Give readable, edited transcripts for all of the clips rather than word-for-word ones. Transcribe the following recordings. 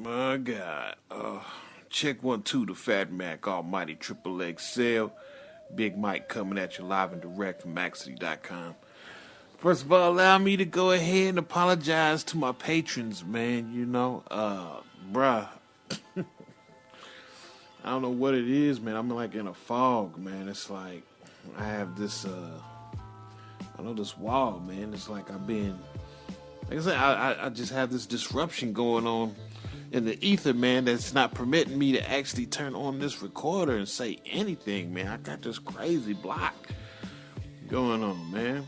My God. Check 1 2, the Fat Mac Almighty Triple XL. Big Mike coming at you live and direct from Maxity.com. First of all, allow me to go ahead and apologize to my patrons, man. Bruh. I don't know what it is, man. I'm like in a fog, man. It's like I have this, this wall, man. It's like I've been, like I said, I just have this disruption going on in the ether, man, that's not permitting me to actually turn on this recorder and say anything, man. I got this crazy block going on, man.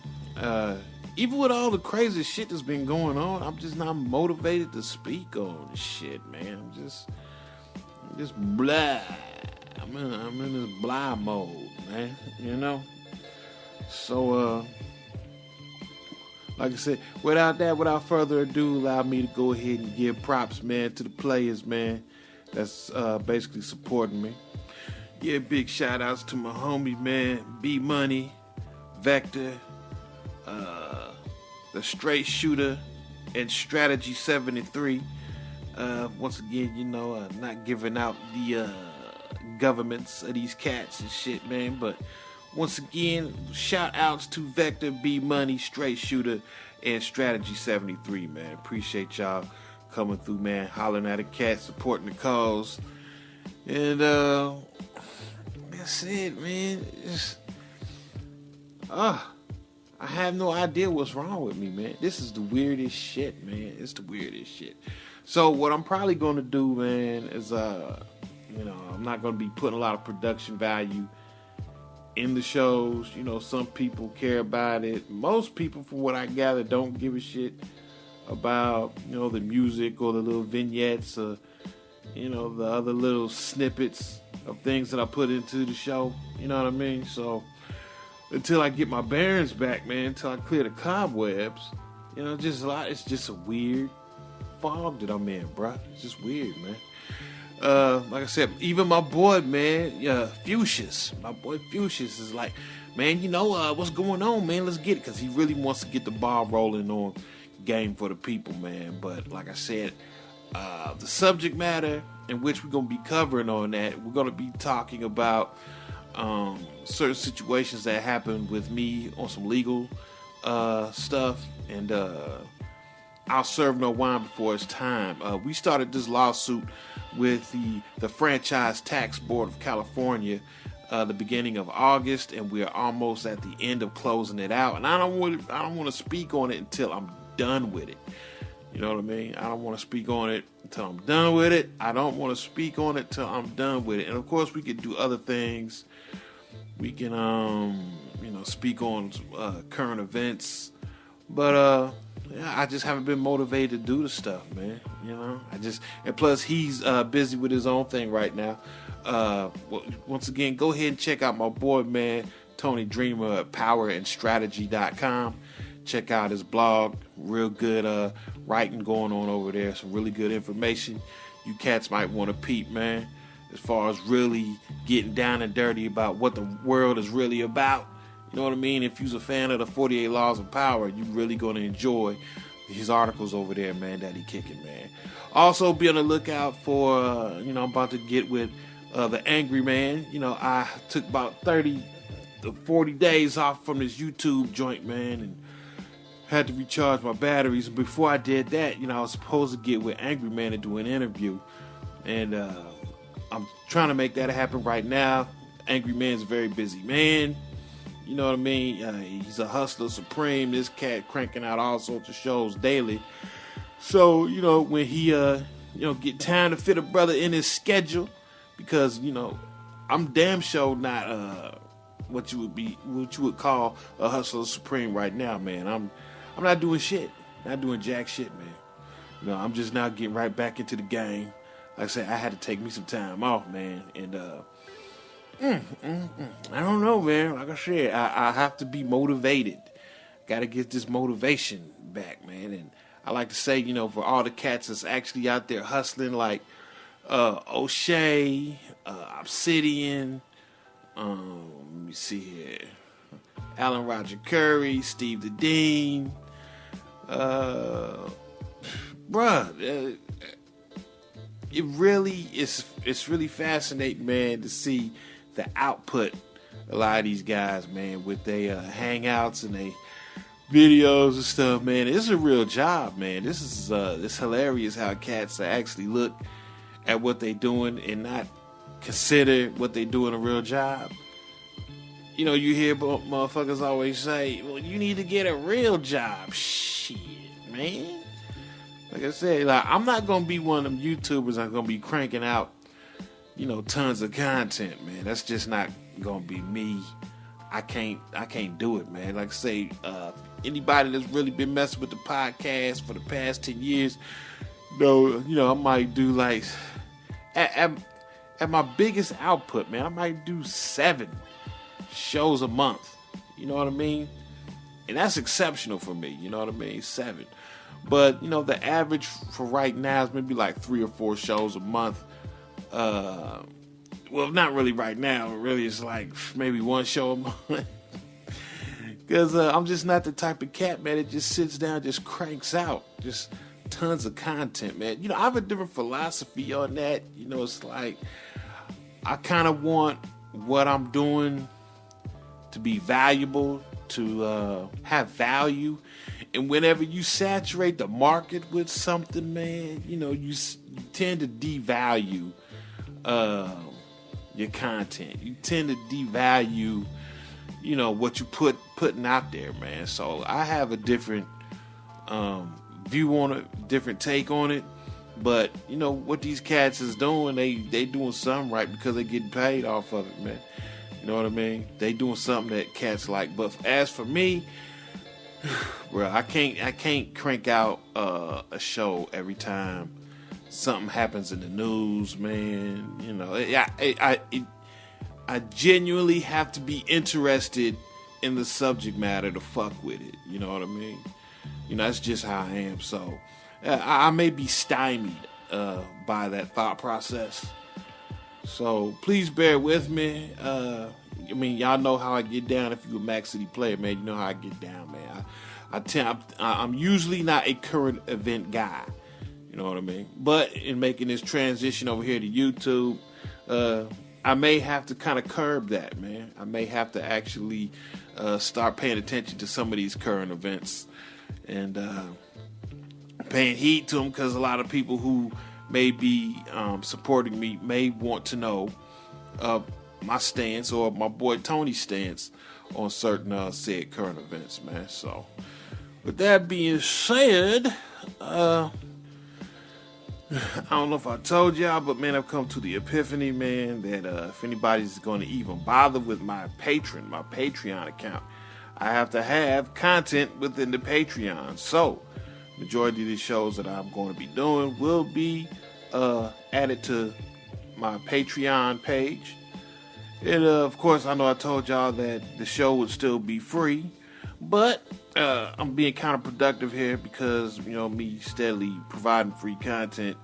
Even with all the crazy shit that's been going on, I'm just not motivated to speak on shit, man. I'm just blah. I'm in this blah mode, man. So, like I said, without further ado, allow me to go ahead and give props, man, to the players, man, that's basically supporting me. Yeah, big shout outs to my homie, man, B Money, Vector, the Straight Shooter, and Strategy 73. Once again, not giving out the governments of these cats and shit, man, but once again, shout outs to Vector, B Money, Straight Shooter, and Strategy 73, man. Appreciate y'all coming through, man, hollering at a cat, supporting the cause. And that's it, man. I have no idea what's wrong with me, man. This is the weirdest shit, man. It's the weirdest shit. So what I'm probably going to do, man, is I'm not going to be putting a lot of production value in the shows. Some people care about it. Most people, from what I gather, don't give a shit about, the music or the little vignettes or, the other little snippets of things that I put into the show. You know what I mean? So until I get my bearings back, man, until I clear the cobwebs, it's just a weird fog that I'm in, bruh. It's just weird, man. Like I said, even my boy, man, Fuchsius. My boy Fuchsius is like, man, what's going on, man? Let's get it. Because he really wants to get the ball rolling on Game for the People, man. But like I said, the subject matter in which we're going to be covering on that, we're going to be talking about certain situations that happened with me on some legal stuff. And I'll serve no wine before it's time. We started this lawsuit with the Franchise Tax Board of California the beginning of August, and we are almost at the end of closing it out. And I don't want to speak on it until I'm done with it. You know what I mean? I don't want to speak on it until I'm done with it. I don't want to speak on it till I'm done with it. And of course, we could do other things. We can speak on current events, but I just haven't been motivated to do the stuff, man. And plus he's busy with his own thing right now. Once again, go ahead and check out my boy, man, Tony Dreamer at powerandstrategy.com. Check out his blog. Real good writing going on over there. Some really good information you cats might want to peep, man, as far as really getting down and dirty about what the world is really about. You know what I mean? If you're a fan of the 48 Laws of Power, you're really going to enjoy his articles over there, man, that he kicking, man. Also, be on the lookout for, I'm about to get with the Angry Man. I took about 30 to 40 days off from this YouTube joint, man, and had to recharge my batteries. And before I did that, I was supposed to get with Angry Man to do an interview. And I'm trying to make that happen right now. Angry Man's a very busy man. You know what I mean? He's a hustler supreme. This cat cranking out all sorts of shows daily. So, when he, get time to fit a brother in his schedule, because, I'm damn sure not, what you would call a hustler supreme right now, man. I'm not doing shit. Not doing jack shit, man. I'm just now getting right back into the game. Like I said, I had to take me some time off, man. And, I don't know, man. Like I said, I have to be motivated. Got to get this motivation back, man. And I like to say, for all the cats that's actually out there hustling, like O'Shea, Obsidian, let me see here, Alan Roger Curry, Steve the Dean, bruh, it really is. It's really fascinating, man, to see the output a lot of these guys, man, with their hangouts and they videos and stuff, man. It's a real job, man. This is it's hilarious how cats actually look at what they doing and not consider what they doing a real job. You know, you hear motherfuckers always say, well, you need to get a real job. Shit, man. Like I said, like, I'm not going to be one of them YouTubers that's going to be cranking out, you know, tons of content, man. That's just not going to be me. I can't do it, man. Like I say, anybody that's really been messing with the podcast for the past 10 years, you know, I might do like, at my biggest output, man, I might do 7 shows a month. You know what I mean? And that's exceptional for me. You know what I mean? 7. But, you know, the average for right now is maybe like 3 or 4 shows a month. Well, not really right now. Really, it's like maybe 1 show a month. Because I'm just not the type of cat, man, that just sits down, just cranks out just tons of content, man. You know, I have a different philosophy on that. You know, it's like I kind of want what I'm doing to be valuable, to have value. And whenever you saturate the market with something, man, you know, you tend to devalue your content. You tend to devalue, you know, what you putting out there, man. So I have a different view on it, different take on it. But, you know, what these cats is doing, they doing something right because they getting paid off of it, man. You know what I mean? They doing something that cats like. But as for me, bro, I can't crank out a show every time something happens in the news, man. You know, I genuinely have to be interested in the subject matter to fuck with it. You know what I mean? You know, that's just how I am. So I may be stymied by that thought process. So please bear with me. I mean, y'all know how I get down. If you're a Mac City player, man, you know how I get down, man. I'm usually not a current event guy. You know what I mean? But in making this transition over here to YouTube, I may have to kind of curb that, man. I may have to actually start paying attention to some of these current events and paying heed to them, because a lot of people who may be supporting me may want to know my stance or my boy Tony's stance on certain said current events, man. So with that being said, I don't know if I told y'all, but man, I've come to the epiphany, man, that if anybody's going to even bother with my Patreon account, I have to have content within the Patreon. So majority of the shows that I'm going to be doing will be added to my Patreon page. And of course, I know I told y'all that the show would still be free, but I'm being counterproductive here because, you know, me steadily providing free content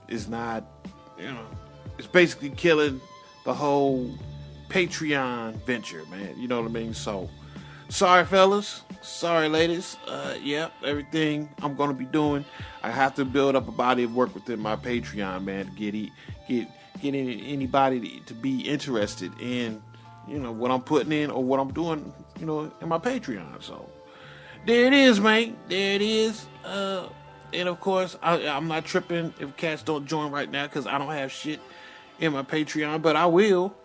is not, you know, it's basically killing the whole Patreon venture, man. You know what I mean? So sorry, fellas. Sorry, ladies. Everything I'm going to be doing, I have to build up a body of work within my Patreon, man, to get anybody to be interested in, you know, what I'm putting in or what I'm doing, you know, in my Patreon. So there it is, man. There it is. And of course, I'm not tripping if cats don't join right now because I don't have shit in my Patreon, but I will.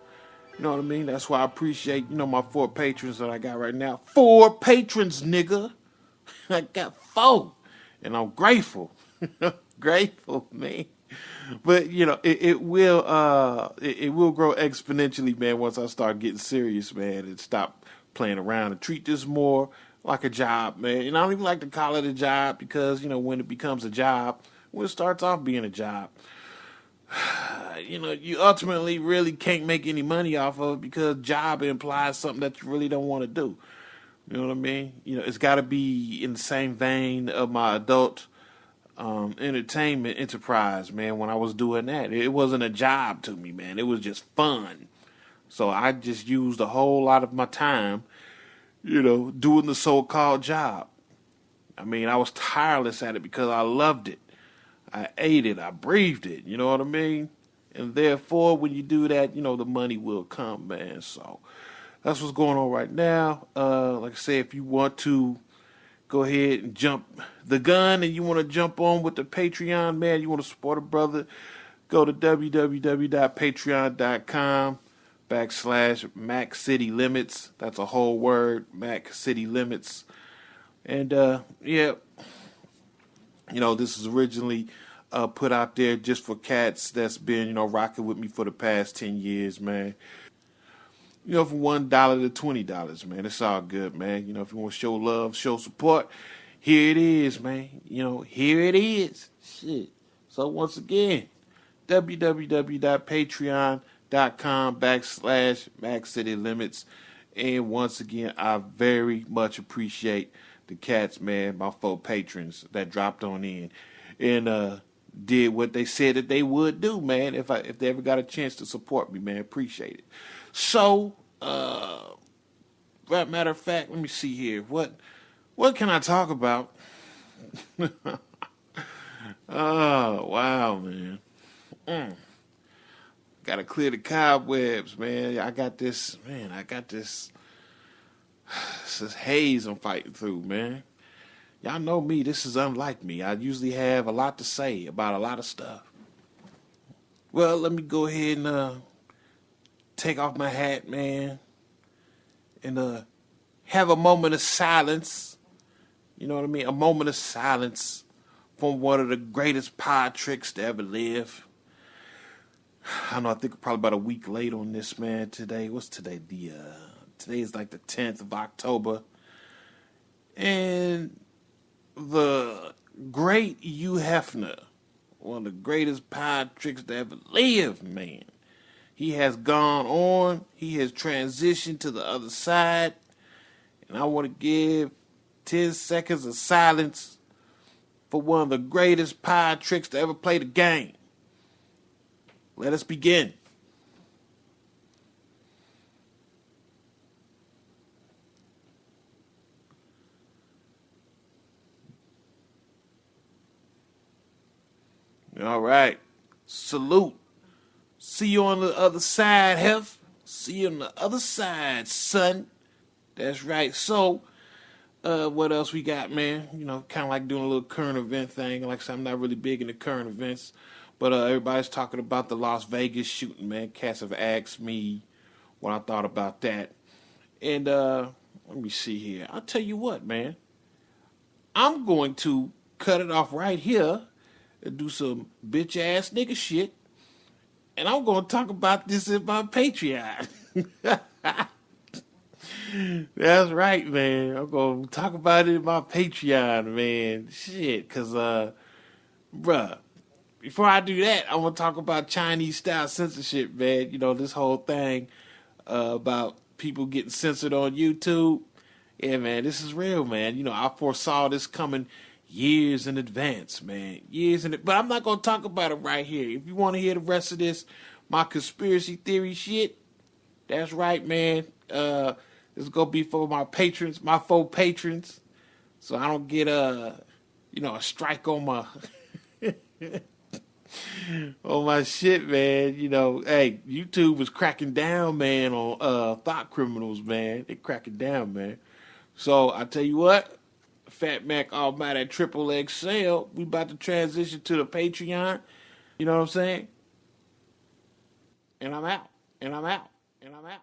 You know what I mean? That's why I appreciate, you know, my 4 patrons that I got right now. 4 patrons, nigga. I got 4. And I'm grateful. Grateful, man. But, you know, it will grow exponentially, man, once I start getting serious, man, and stop playing around and treat this more like a job, man. And I don't even like to call it a job because, you know, when it becomes a job, when it starts off being a job, you know, you ultimately really can't make any money off of it because job implies something that you really don't want to do. You know what I mean? You know, it's got to be in the same vein of my adult entertainment enterprise, man. When I was doing that, it wasn't a job to me, man. It was just fun. So I just used a whole lot of my time, you know, doing the so-called job. I mean, I was tireless at it because I loved it. I ate it. I breathed it. You know what I mean? And therefore, when you do that, the money will come, man. So that's what's going on right now. Like I said, if you want to go ahead and jump the gun and you want to jump on with the Patreon, man, you want to support a brother, go to www.patreon.com/Mac City Limits. That's a whole word, Mac City Limits. And yeah, this is originally put out there just for cats that's been, rocking with me for the past 10 years, man. From $1 to $20, man. It's all good, man. If you want to show love, show support, here it is, man. Here it is. Shit. So once again, www.patreon.com/Mac City Limits. And once again, I very much appreciate the cats, man, my 4 patrons that dropped on in and did what they said that they would do, man. If they ever got a chance to support me, man, appreciate it. So, matter of fact, let me see here. What can I talk about? Oh, wow, man. Gotta clear the cobwebs, man. I got this this haze I'm fighting through, man. Y'all know me. This is unlike me. I usually have a lot to say about a lot of stuff. Well, let me go ahead and take off my hat, man, and have a moment of silence. You know what I mean? A moment of silence from one of the greatest pie tricks to ever live. I don't know, I think we're probably about a week late on this, man, today. What's today? Today is like the 10th of October. And the great Hugh Hefner, one of the greatest pie tricks to ever live, man. He has gone on. He has transitioned to the other side. And I want to give 10 seconds of silence for one of the greatest pie tricks to ever play the game. Let us begin. All right. Salute. See you on the other side, Hef. See you on the other side, son. That's right. So, what else we got, man? Kind of like doing a little current event thing. Like I said, I'm not really big into current events. But everybody's talking about the Las Vegas shooting, man. Cats have asked me what I thought about that. And let me see here. I'll tell you what, man. I'm going to cut it off right here and do some bitch-ass nigga shit. And I'm going to talk about this in my Patreon. That's right, man. I'm going to talk about it in my Patreon, man. Shit, because, bruh. Before I do that, I want to talk about Chinese-style censorship, man. This whole thing about people getting censored on YouTube. Yeah, man, this is real, man. I foresaw this coming years in advance, man. But I'm not going to talk about it right here. If you want to hear the rest of this, my conspiracy theory shit, that's right, man. This is going to be for my patrons, my 4 patrons. So I don't get a strike on my... Oh my shit, man. Hey, YouTube was cracking down, man, on thought criminals, man. They cracking down, man. So I tell you what, Fat Mac Almighty Triple XL, we about to transition to the Patreon. You know what I'm saying? And I'm out. And I'm out. And I'm out.